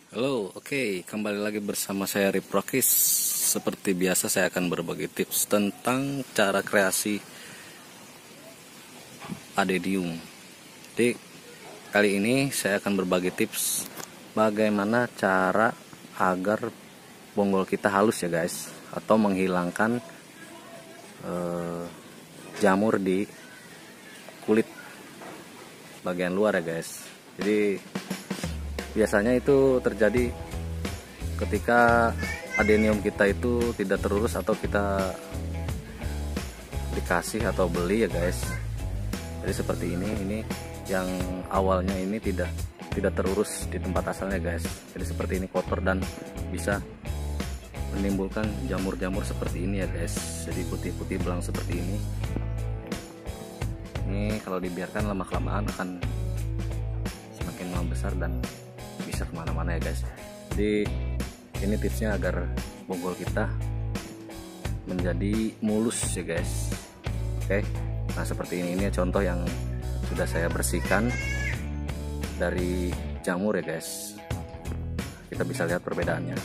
Halo, oke, kembali lagi bersama saya Riprokis. Seperti biasa saya akan berbagi tips tentang cara kreasi adenium. Jadi kali ini saya akan berbagi tips bagaimana cara agar bonggol kita halus ya guys, atau menghilangkan jamur di kulit bagian luar ya guys. Jadi biasanya itu terjadi ketika adenium kita itu tidak terurus atau kita dikasih atau beli ya guys. Jadi seperti ini yang awalnya ini tidak terurus di tempat asalnya guys. Jadi seperti ini kotor dan bisa menimbulkan jamur-jamur seperti ini ya guys. Jadi putih-putih belang seperti ini. Ini kalau dibiarkan lama-kelamaan akan semakin membesar dan bisa kemana-mana ya guys. Jadi ini tipsnya agar bonggol kita menjadi mulus ya guys. Oke, nah seperti ini contoh yang sudah saya bersihkan dari jamur ya guys. Kita bisa lihat perbedaannya.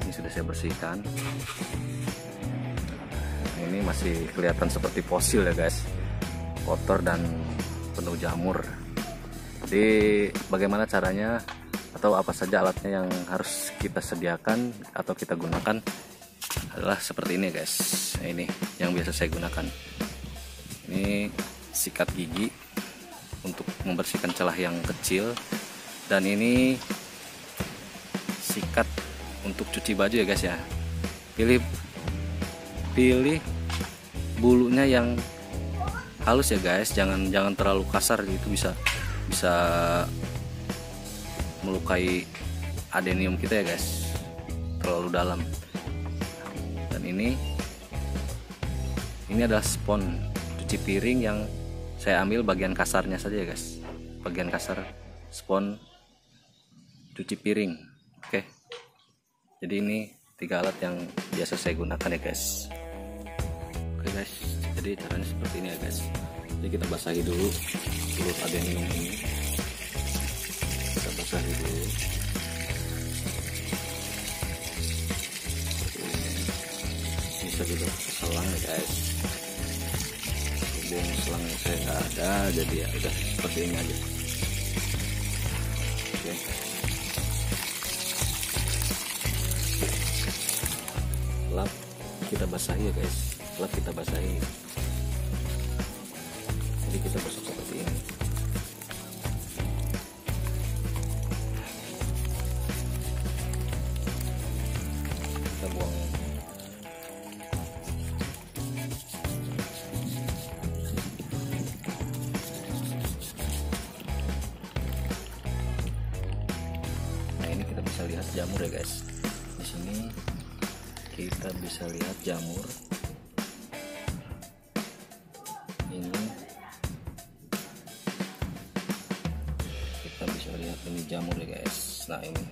Ini sudah saya bersihkan. Nah, ini masih kelihatan seperti fosil ya guys, kotor dan penuh jamur. Jadi bagaimana caranya atau apa saja alatnya yang harus kita sediakan atau kita gunakan adalah seperti ini guys. Nah, ini yang biasa saya gunakan. Ini sikat gigi untuk membersihkan celah yang kecil, dan ini sikat untuk cuci baju ya guys ya. Pilih bulunya yang halus ya guys, jangan terlalu kasar, itu bisa melukai adenium kita ya guys, terlalu dalam. Dan ini adalah spons cuci piring yang saya ambil bagian kasarnya saja ya guys, bagian kasar spons cuci piring. Oke, jadi ini 3 alat yang biasa saya gunakan ya guys. Oke guys, jadi caranya seperti ini ya guys. Jadi kita basahi dulu seluruh adenium ini. Kita basahi dulu. Bisa juga selang ya guys. Hubung selangnya saya nggak ada, jadi ya udah seperti ini aja. Oke. Lap kita basahi ya guys. Lap kita basahi. Jadi kita gosok seperti ini. Kita buang nah, ini kita bisa lihat jamur ya guys. Di sini kita bisa lihat jamur. Ini kita bisa lihat ini jamur ya guys. Nah ini,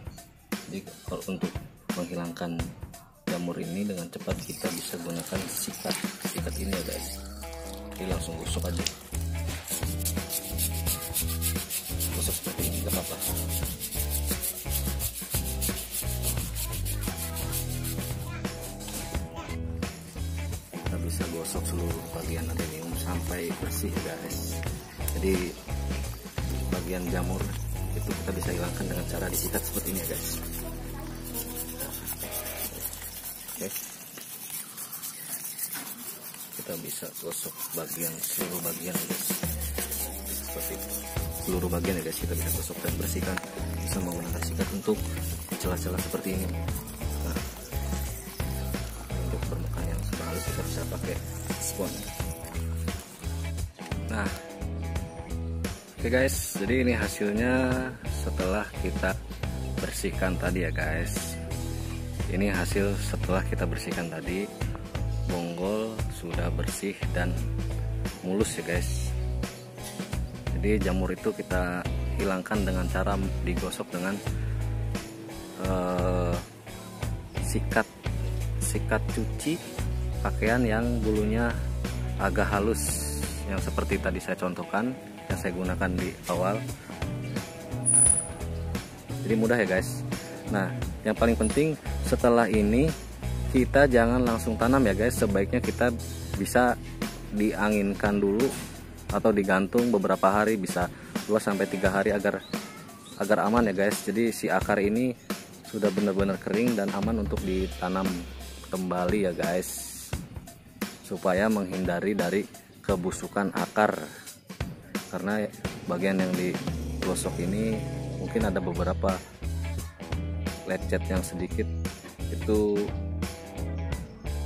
jadi kalau untuk menghilangkan jamur ini dengan cepat kita bisa gunakan sikat ini ya guys. Jadi langsung gosok aja, gosok seperti ini, gak apa-apa. Kita bisa gosok seluruh bagian adenium sampai bersih ya guys. Jadi bagian jamur itu kita bisa hilangkan dengan cara disikat seperti ini ya guys. Oke, kita bisa gosok seluruh bagian ya guys. Seperti seluruh bagian ya guys, kita bisa gosok dan bersihkan, bisa menggunakan sikat untuk celah-celah seperti ini. Nah, untuk permukaan yang sudah halus kita bisa pakai spons. Nah, oke guys, jadi ini hasilnya setelah kita bersihkan tadi ya guys. Ini hasil setelah kita bersihkan tadi. Bonggol sudah bersih dan mulus ya guys. Jadi jamur itu kita hilangkan dengan cara digosok dengan sikat cuci pakaian yang bulunya agak halus, yang seperti tadi saya contohkan, yang saya gunakan di awal. Jadi mudah ya guys. Nah, yang paling penting setelah ini kita jangan langsung tanam ya guys. Sebaiknya kita bisa dianginkan dulu atau digantung beberapa hari, bisa 2-3 hari agar aman ya guys. Jadi si akar ini sudah benar-benar kering dan aman untuk ditanam kembali ya guys, supaya menghindari dari kebusukan akar. Karena bagian yang di pelosok ini mungkin ada beberapa lecet yang sedikit, itu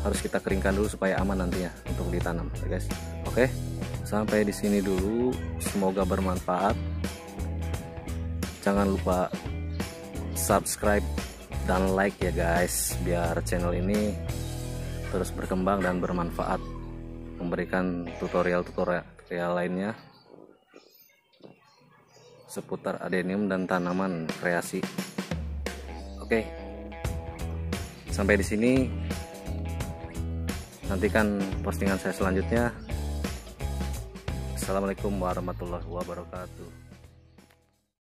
harus kita keringkan dulu supaya aman nantinya untuk ditanam ya guys. Oke, sampai di sini dulu, semoga bermanfaat. Jangan lupa subscribe dan like ya guys, biar channel ini terus berkembang dan bermanfaat, memberikan tutorial lainnya seputar adenium dan tanaman kreasi. Oke, sampai di sini. Nantikan postingan saya selanjutnya. Assalamualaikum warahmatullahi wabarakatuh.